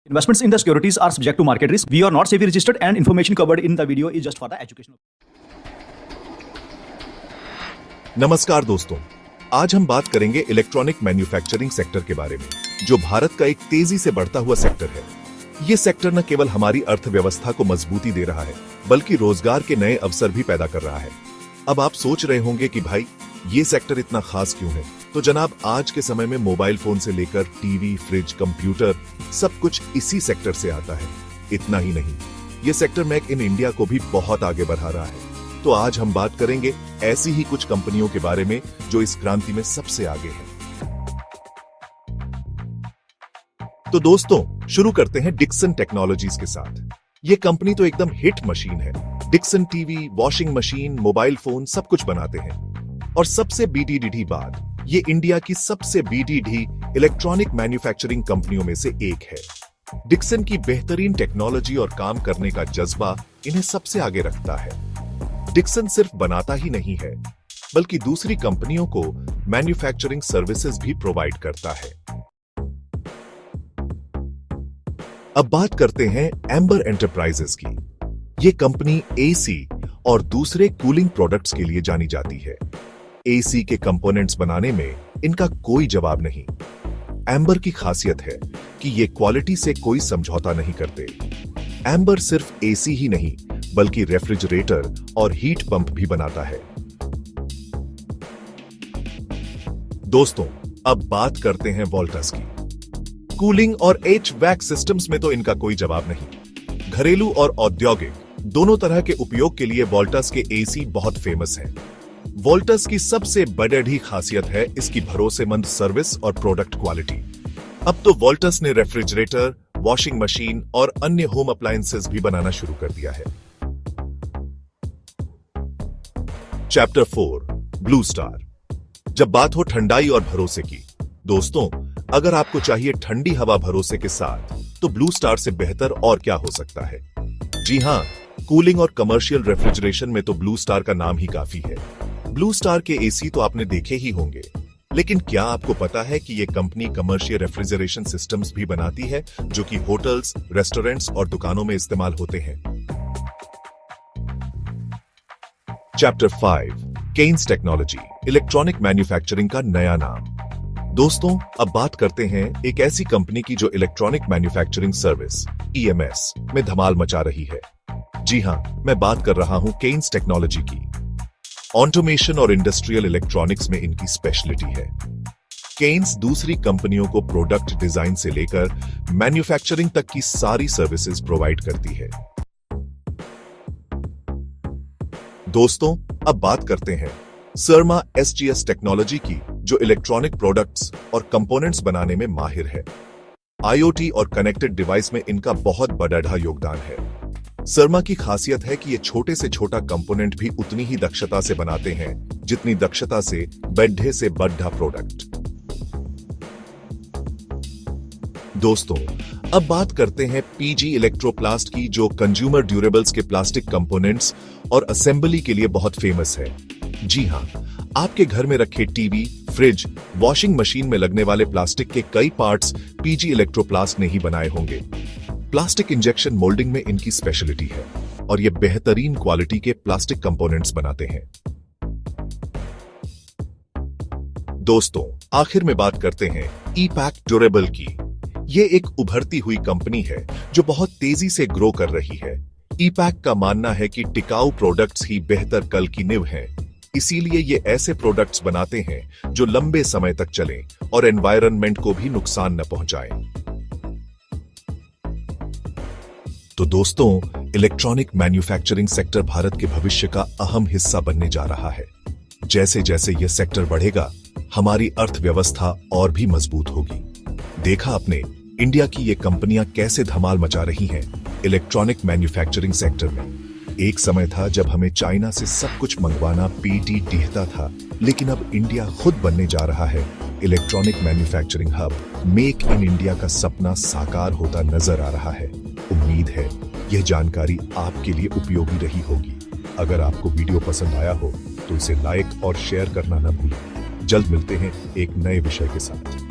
Investments in the securities are subject to market risk. We are not SEBI registered and information covered in the video is just for the educational. नमस्कार दोस्तों, आज हम बात करेंगे electronic manufacturing sector के बारे में, जो भारत का एक तेजी से बढ़ता हुआ सेक्टर है। ये सेक्टर न केवल हमारी अर्थव्यवस्था को मजबूती दे रहा है, बल्कि रोजगार के नए अवसर भी पैदा कर रहा है। अब आप सोच रहे होंगे कि भाई ये सेक्टर इतना खास क्यों है? तो जनाब, आज के समय में मोबाइल फोन से लेकर टीवी, फ्रिज, कंप्यूटर सब कुछ इसी सेक्टर से आता है। इतना ही नहीं, ये सेक्टर मेक इन इंडिया को भी बहुत आगे बढ़ा रहा है। तो आज हम बात करेंगे ऐसी ही कुछ कंपनियों के बारे में जो इस क्रांति में सबसे आगे हैं। तो दोस्तों, शुरू करते हैं डिक्सन टेक्नोलॉजीज के साथ। ये कंपनी तो एकदम हिट मशीन है। Dixon TV, washing machine, mobile phone सब कुछ बनाते हैं। और सबसे बीडीडी बात, ये इंडिया की सबसे बीडीडी इलेक्ट्रॉनिक मैन्युफैक्चरिंग कंपनियों में से एक है। डिक्सन की बेहतरीन टेक्नोलॉजी और काम करने का जज्बा इन्हें सबसे आगे रखता है। डिक्सन सिर्फ बनाता ही नहीं है, बल्कि दूसरी कंपनियों को मैन्युफैक्चरिंग सर्विसेज भी प्रोवाइड करता है। अब बात करते हैं एम्बर एंटरप्राइजेस की। ये कंपनी एसी और दूसरे कूलिंग प्रोडक्ट्स के लिए जानी जाती है। एसी के कंपोनेंट्स बनाने में इनका कोई जवाब नहीं। एम्बर की खासियत है कि ये क्वालिटी से कोई समझौता नहीं करते। एम्बर सिर्फ एसी ही नहीं, बल्कि रेफ्रिजरेटर और हीट पंप भी बनाता है। दोस्तों, अब बात करते हैं वोल्टास की। कूलिंग और HVAC सिस्टम्स में तो इनका कोई जवाब नहीं। घरेलू और औद्योगिक दोनों तरह के उपयोग के लिए वोल्टास के एसी बहुत फेमस हैं। वोल्टास की सबसे बड़ी खासियत है इसकी भरोसेमंद सर्विस और प्रोडक्ट क्वालिटी। अब तो वोल्टास ने रेफ्रिजरेटर, वॉशिंग मशीन और अन्य होम अप्लायंसेस भी बनाना शुरू कर दिया है। Chapter 4, blue star. जब बात हो ठंडाई और भरोसे की, दोस्तों, अगर आपको चाहिए ठंडी हवा भरोसे के साथ, तो ब्लू स्टार से बेहतर और क्या हो सकता है? जी हां, कूलिंग और कमर्शियल रेफ्रिजरेशन में तो ब्लू स्टार का नाम ही काफी है। ब्लू स्टार के एसी तो आपने देखे ही होंगे, लेकिन क्या आपको पता है कि यह कंपनी कमर्शियल रेफ्रिजरेशन सिस्टम्स भी बनाती है, जो कि होटल्स, रेस्टोरेंट्स और दुकानों में इस्तेमाल होते हैं? Chapter 5, Kaynes technology, electronic manufacturing का नया नाम। दोस्तों, अब बात करते हैं एक ऐसी कंपनी की जो इलेक्ट्रॉनिक मैन्युफैक्चरिंग सर्विस EMS में धमाल मचा रही है। जी हां, मैं बात कर रहा हूं केन्स टेक्नोलॉजी की। ऑटोमेशन और इंडस्ट्रियल इलेक्ट्रॉनिक्स में इनकी स्पेशलिटी है। केन्स दूसरी कंपनियों को प्रोडक्ट डिजाइन से लेकर मैन्युफैक्चरिंग तक की सारी सर्विसेज प्रोवाइड करती है। दोस्तों, अब बात करते हैं सर्मा SGS टेक्नोलॉजी की, जो इलेक्ट्रॉनिक प्रोडक्ट्स और कंपोनेंट्स बनाने में माहिर है। IoT और कनेक्टेड डिवाइस में इनका बहुत बड़ा योगदान है। सर्मा की खासियत है कि ये छोटे से छोटा कंपोनेंट भी उतनी ही दक्षता से बनाते हैं जितनी दक्षता से बड़े से बड़ा प्रोडक्ट। दोस्तों, अब बात करते हैं PG इलेक्ट्रोप्लास्ट की, जो कंज्यूमर ड्यूरेबल्स के प्लास्टिक कंपोनेंट्स और असेंबली के लिए बहुत फेमस है। जी हां, आपके घर में रखे टीवी, फ्रिज, वॉशिंग मशीन में लगने वाले प्लास्टिक के कई पार्ट्स PG इलेक्ट्रोप्लास्ट ने ही बनाए होंगे। प्लास्टिक इंजेक्शन मोल्डिंग में इनकी स्पेशलिटी है और ये बेहतरीन क्वालिटी के प्लास्टिक कंपोनेंट्स बनाते हैं। दोस्तों, आखिर में बात करते हैं E-Pack ड्यूरेबल की। ये एक उभरती हुई कंपनी है जो बहुत तेजी से ग्रो कर रही है। E-Pack का मानना है कि टिकाऊ प्रोडक्ट्स ही बेहतर कल की नींव हैं। इसीलिए ये ऐसे प्रोडक्ट्स बनाते हैं जो लंबे समय तक चलें और एनवायरनमेंट को भी नुकसान न पहुंचाएं। तो दोस्तों, इलेक्ट्रॉनिक मैन्युफैक्चरिंग सेक्टर भारत के भविष्य का अहम हिस्सा बनने जा रहा है। जैसे जैसे यह सेक्टर बढ़ेगा, हमारी अर्थव्यवस्था और भी मजबूत होगी। देखा आपने, इंडिया की ये कंपनियां कैसे धमाल मचा रही हैं इलेक्ट्रॉनिक मैन्युफैक्चरिंग सेक्टर में। एक समय था जब हमें चाइना से सब कुछ मंगवाना पीटी दिखता था, लेकिन अब इंडिया खुद बनने जा रहा है electronic manufacturing hub. Make in India का सपना साकार होता नजर आ रहा है। उम्मीद है यह जानकारी आपके लिए उपयोगी रही होगी। अगर आपको वीडियो पसंद आया हो तो इसे लाइक और शेयर करना न भूलें। जल्द मिलते हैं एक नए विषय के साथ।